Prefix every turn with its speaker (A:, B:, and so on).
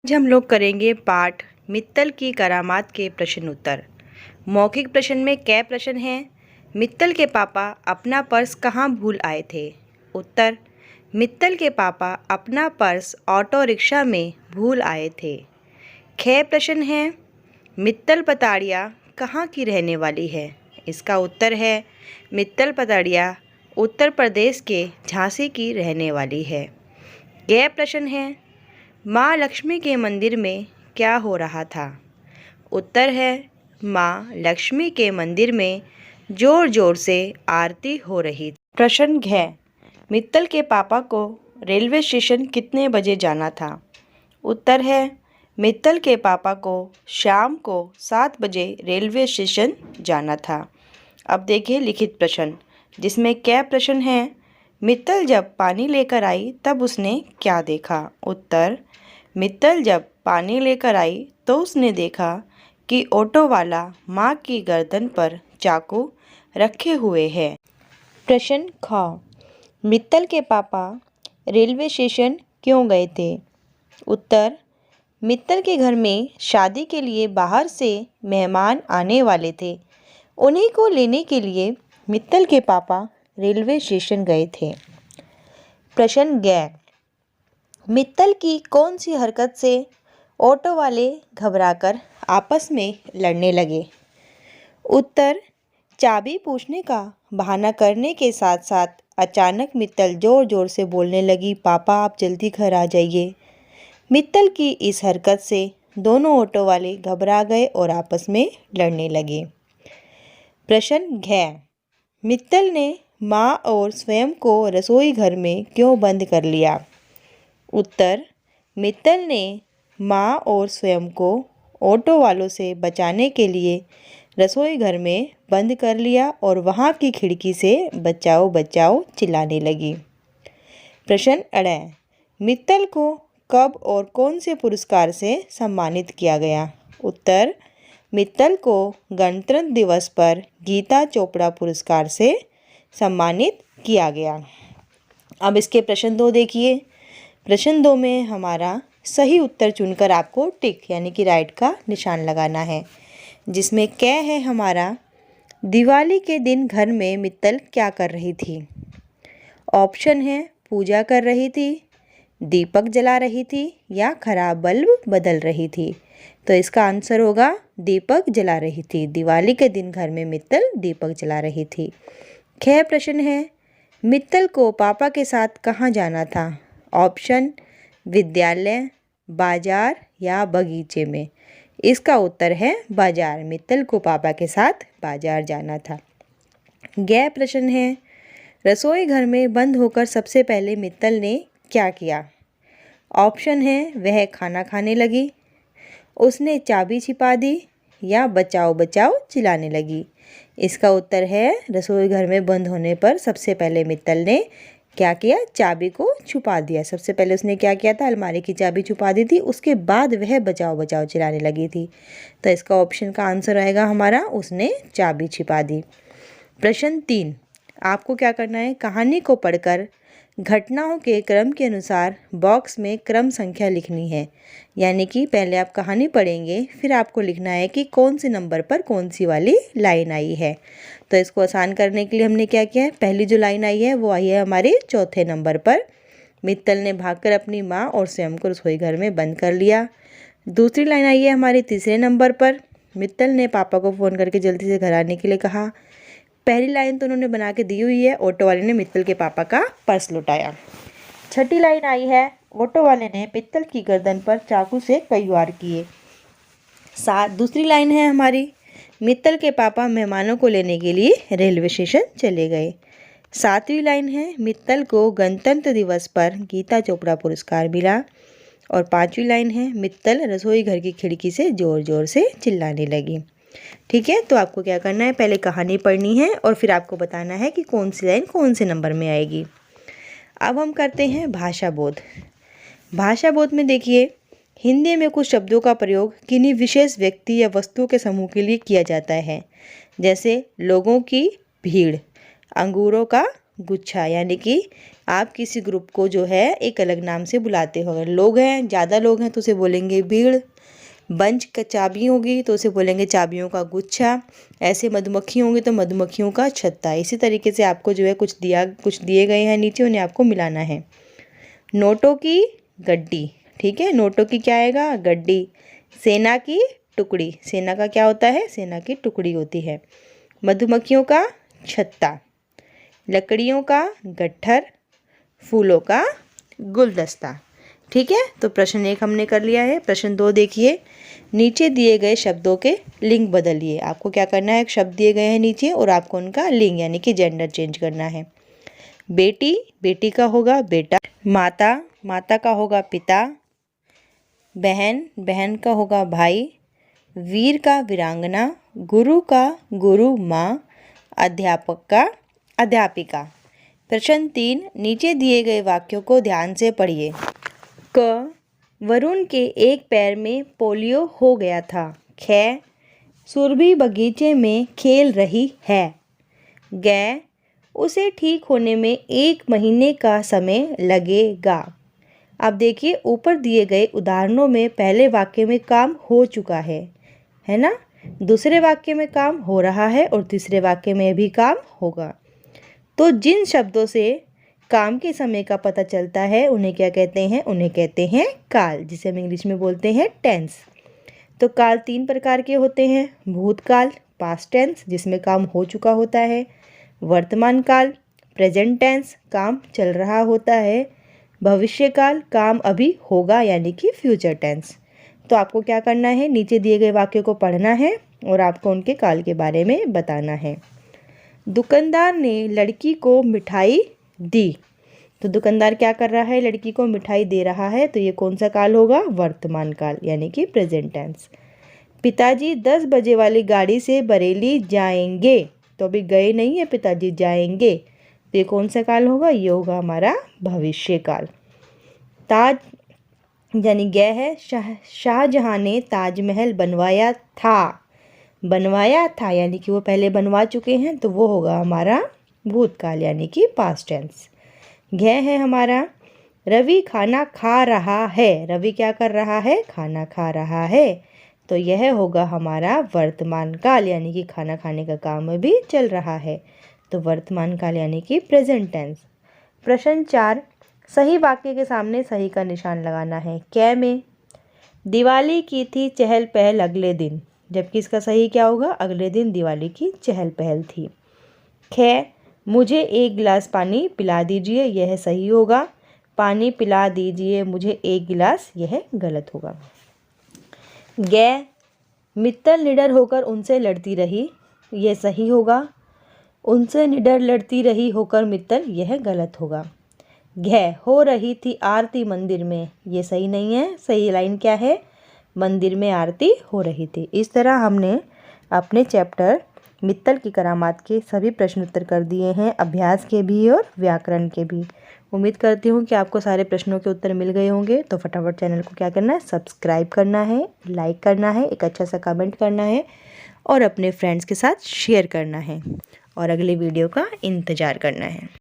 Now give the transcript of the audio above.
A: आज हम लोग करेंगे पाठ मित्तल की करामात के प्रश्न उत्तर। मौखिक प्रश्न में क्या प्रश्न है? मित्तल के पापा अपना पर्स कहाँ भूल आए थे? उत्तर, मित्तल के पापा अपना पर्स ऑटो रिक्शा में भूल आए थे। ख प्रश्न है, मित्तल पताड़िया कहाँ की रहने वाली है? इसका उत्तर है, मित्तल पताड़िया उत्तर प्रदेश के झांसी की रहने वाली है। यह प्रश्न है, माँ लक्ष्मी के मंदिर में क्या हो रहा था? उत्तर है, माँ लक्ष्मी के मंदिर में जोर जोर से आरती हो रही थी। प्रश्न घ, मित्तल के पापा को रेलवे स्टेशन कितने बजे जाना था? उत्तर है, मित्तल के पापा को शाम को 7 बजे रेलवे स्टेशन जाना था। अब देखिए लिखित प्रश्न, जिसमें क्या प्रश्न है? मित्तल जब पानी लेकर आई तब उसने क्या देखा? उत्तर, मित्तल जब पानी लेकर आई तो उसने देखा कि ऑटो वाला माँ की गर्दन पर चाकू रखे हुए हैं। प्रश्न ख, मित्तल के पापा रेलवे स्टेशन क्यों गए थे? उत्तर, मित्तल के घर में शादी के लिए बाहर से मेहमान आने वाले थे। उन्हीं को लेने के लिए मित्तल के पापा रेलवे स्टेशन गए थे। प्रश्न ग, मित्तल की कौन सी हरकत से ऑटो वाले घबराकर आपस में लड़ने लगे? उत्तर, चाबी पूछने का बहाना करने के साथ साथ अचानक मित्तल जोर जोर से बोलने लगी, पापा आप जल्दी घर आ जाइए। मित्तल की इस हरकत से दोनों ऑटो वाले घबरा गए और आपस में लड़ने लगे। प्रश्न घ, मित्तल ने माँ और स्वयं को रसोई घर में क्यों बंद कर लिया? उत्तर, मित्तल ने माँ और स्वयं को ऑटो वालों से बचाने के लिए रसोई घर में बंद कर लिया और वहाँ की खिड़की से बचाओ बचाओ चिल्लाने लगी। प्रश्न अड़, मित्तल को कब और कौन से पुरस्कार से सम्मानित किया गया? उत्तर, मित्तल को गणतंत्र दिवस पर गीता चोपड़ा पुरस्कार से सम्मानित किया गया। अब इसके प्रश्न 2 देखिए। प्रश्न 2 में हमारा सही उत्तर चुनकर आपको टिक यानी कि राइट का निशान लगाना है, जिसमें क्या है हमारा, दिवाली के दिन घर में मित्तल क्या कर रही थी? ऑप्शन है, पूजा कर रही थी, दीपक जला रही थी या खराब बल्ब बदल रही थी। तो इसका आंसर होगा दीपक जला रही थी। दिवाली के दिन घर में मित्तल दीपक जला रही थी। ख प्रश्न है, मित्तल को पापा के साथ कहाँ जाना था? ऑप्शन, विद्यालय, बाजार या बगीचे में। इसका उत्तर है बाजार। मित्तल को पापा के साथ बाजार जाना था। ग प्रश्न है, रसोई घर में बंद होकर सबसे पहले मित्तल ने क्या किया? ऑप्शन है, वह खाना खाने लगी, उसने चाबी छिपा दी या बचाओ बचाओ चिल्लाने लगी। इसका उत्तर है, रसोई घर में बंद होने पर सबसे पहले मित्तल ने क्या किया? चाबी को छुपा दिया। सबसे पहले उसने क्या किया था? अलमारी की चाबी छुपा दी थी, उसके बाद वह बचाओ बचाओ चिल्लाने लगी थी। तो इसका ऑप्शन का आंसर आएगा हमारा, उसने चाबी छिपा दी। प्रश्न 3, आपको क्या करना है? कहानी को पढ़कर घटनाओं के क्रम के अनुसार बॉक्स में क्रम संख्या लिखनी है। यानी कि पहले आप कहानी पढ़ेंगे, फिर आपको लिखना है कि कौन से नंबर पर कौन सी वाली लाइन आई है। तो इसको आसान करने के लिए हमने क्या किया है? पहली जो लाइन आई है वो आई है हमारे चौथे नंबर पर, मित्तल ने भागकर अपनी माँ और स्वयं को रसोई घर में बंद कर लिया। दूसरी लाइन आई है हमारे तीसरे नंबर पर, मित्तल ने पापा को फ़ोन करके जल्दी से घर आने के लिए कहा। पहली लाइन तो उन्होंने बना के दी हुई है, ऑटो वाले ने मित्तल के पापा का पर्स लुटाया। छठी लाइन आई है, ऑटो वाले ने मित्तल की गर्दन पर चाकू से कई वार किए। दूसरी लाइन है हमारी, मित्तल के पापा मेहमानों को लेने के लिए रेलवे स्टेशन चले गए। 7वीं लाइन है, मित्तल को गणतंत्र दिवस पर गीता चोपड़ा पुरस्कार मिला। और 5वीं लाइन है, मित्तल रसोई घर की खिड़की से ज़ोर ज़ोर से चिल्लाने लगी। ठीक है, तो आपको क्या करना है? पहले कहानी पढ़नी है और फिर आपको बताना है कि कौन सी लाइन कौन से नंबर में आएगी। अब हम करते हैं भाषा बोध। भाषा बोध में देखिए, हिंदी में कुछ शब्दों का प्रयोग किन्हीं विशेष व्यक्ति या वस्तुओं के समूह के लिए किया जाता है, जैसे लोगों की भीड़, अंगूरों का गुच्छा, यानी कि आप किसी ग्रुप को जो है एक अलग नाम से बुलाते हो। अगर लोग हैं, ज़्यादा लोग हैं तो उसे बोलेंगे भीड़। बंच का चाबी होगी तो उसे बोलेंगे चाबियों का गुच्छा। ऐसे मधुमक्खी होंगी तो मधुमक्खियों का छत्ता। इसी तरीके से आपको जो है कुछ दिए गए हैं नीचे, उन्हें आपको मिलाना है। नोटों की गड्डी, ठीक है, नोटों की क्या आएगा, गड्डी। सेना की टुकड़ी, सेना का क्या होता है, सेना की टुकड़ी होती है। मधुमक्खियों का छत्ता, लकड़ियों का गट्ठर, फूलों का गुलदस्ता। ठीक है, तो प्रश्न 1 हमने कर लिया है। प्रश्न 2 देखिए, नीचे दिए गए शब्दों के लिंग बदलिए। आपको क्या करना है, एक शब्द दिए गए हैं नीचे और आपको उनका लिंग यानी कि जेंडर चेंज करना है। बेटी, बेटी का होगा बेटा। माता, माता का होगा पिता। बहन, बहन का होगा भाई। वीर का वीरांगना। गुरु का गुरु माँ। अध्यापक का अध्यापिका। प्रश्न 3, नीचे दिए गए वाक्यों को ध्यान से पढ़िए। क, वरुण के एक पैर में पोलियो हो गया था। ख, सुरभि बगीचे में खेल रही है। ग, उसे ठीक होने में 1 महीने का समय लगेगा। अब देखिए, ऊपर दिए गए उदाहरणों में पहले वाक्य में काम हो चुका है ना, दूसरे वाक्य में काम हो रहा है और तीसरे वाक्य में भी काम होगा। तो जिन शब्दों से काम के समय का पता चलता है उन्हें क्या कहते हैं, उन्हें कहते हैं काल, जिसे हम इंग्लिश में बोलते हैं टेंस। तो काल 3 प्रकार के होते हैं, भूतकाल पास्ट टेंस जिसमें काम हो चुका होता है, वर्तमान काल प्रेजेंट टेंस काम चल रहा होता है, भविष्य काल काम अभी होगा यानी कि फ्यूचर टेंस। तो आपको क्या करना है, नीचे दिए गए वाक्यों को पढ़ना है और आपको उनके काल के बारे में बताना है। दुकानदार ने लड़की को मिठाई दी। तो दुकानदार क्या कर रहा है, लड़की को मिठाई दे रहा है, तो ये कौन सा काल होगा, वर्तमान काल यानी कि प्रेजेंट टेंस। पिताजी 10 बजे वाली गाड़ी से बरेली जाएंगे। तो अभी गए नहीं है पिताजी, जाएंगे, तो ये कौन सा काल होगा, ये होगा हमारा भविष्य काल। ताज यानी गए है, शाहजहां ने ताजमहल बनवाया था। बनवाया था यानी कि वो पहले बनवा चुके हैं, तो वो होगा हमारा भूतकाल यानी कि पास्ट टेंस। घ है हमारा, रवि खाना खा रहा है। रवि क्या कर रहा है, खाना खा रहा है, तो यह होगा हमारा वर्तमान काल यानी कि खाना खाने का काम भी चल रहा है, तो वर्तमान काल यानी कि प्रेजेंट टेंस। प्रश्न 4, सही वाक्य के सामने सही का निशान लगाना है। क में, दिवाली की थी चहल पहल अगले दिन, जबकि इसका सही क्या होगा, अगले दिन दिवाली की चहल पहल थी। ख, मुझे 1 गिलास पानी पिला दीजिए, यह सही होगा। पानी पिला दीजिए मुझे 1 गिलास, यह गलत होगा। ग, मित्तल निडर होकर उनसे लड़ती रही, यह सही होगा। उनसे निडर लड़ती रही होकर मित्तल, यह गलत होगा। घ, हो रही थी आरती मंदिर में, ये सही नहीं है, सही लाइन क्या है, मंदिर में आरती हो रही थी। इस तरह हमने अपने चैप्टर मित्तल की करामात के सभी प्रश्न उत्तर कर दिए हैं, अभ्यास के भी और व्याकरण के भी। उम्मीद करती हूँ कि आपको सारे प्रश्नों के उत्तर मिल गए होंगे। तो फटाफट चैनल को क्या करना है, सब्सक्राइब करना है, लाइक करना है, एक अच्छा सा कमेंट करना है और अपने फ्रेंड्स के साथ शेयर करना है और अगले वीडियो का इंतज़ार करना है।